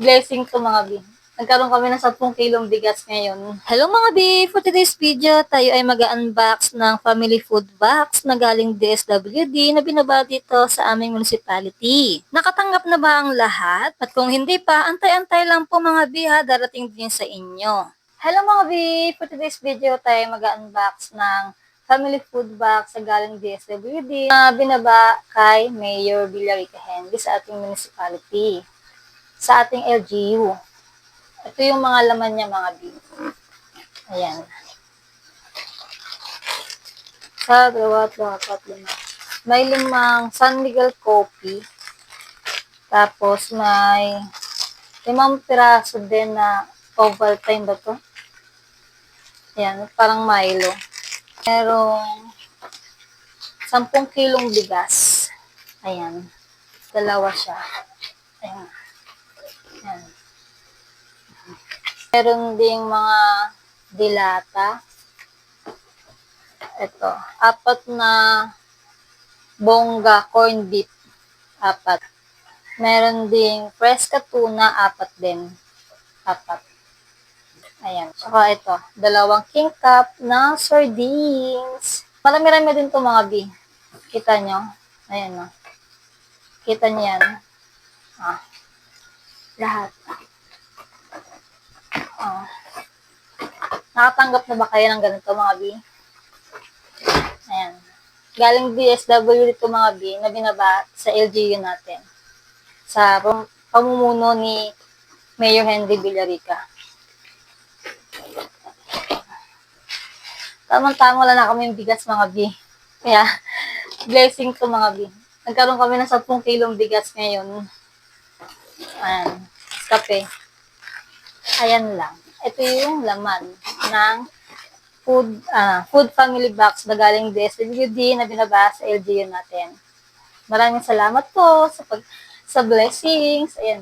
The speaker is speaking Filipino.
Blessing to mga B. Nagkaroon kami ng 10 kilong bigas ngayon. Hello mga B! For today's video, tayo ay mag-unbox ng family food box na galing DSWD na binaba dito sa aming municipality. Nakatanggap na ba ang lahat? At kung hindi pa, antay-antay lang po mga B ha, darating din sa inyo. Hello mga B! For today's video, tayo mag-unbox ng family food box sa galing DSWD na binaba kay Mayor Villarica Henry sa ating municipality, sa ating LGU. Ito yung mga laman niya mga B. Ayan. Sa dalawa, dapat lima. May 5 San Miguel coffee. Tapos may 5 piraso din na Ovaltine ba to? Ayan, parang Milo. Merong 10 kilong bigas. Ayan. Dalawa siya. Ayan. Ayan. Meron ding mga dilata. Ito. 4 na bongga corn beef. 4. Meron ding fresca tuna. 4 din. 4. Ayan. Saka ito. 2 king cup na sardines. Marami-rami din to mga B. Kita nyo? Ayan o. Kita nyo yan? Lahat. Nakatanggap na ba kayo ng ganito mga B? Ayan. Galing DSW dito mga B na binaba sa LGU natin. Sa pamumuno ni Mayor Henry Villarica. Tamang-tama wala na kami bigas mga B. Kaya, blessing to mga B. Nagkaroon kami ng 10 kilong bigas ngayon. Ayan. Kape. Ayan lang. Ito yung laman ng food family box na galing DSWD na binaba sa LGU natin. Maraming salamat po sa blessings. Ayan.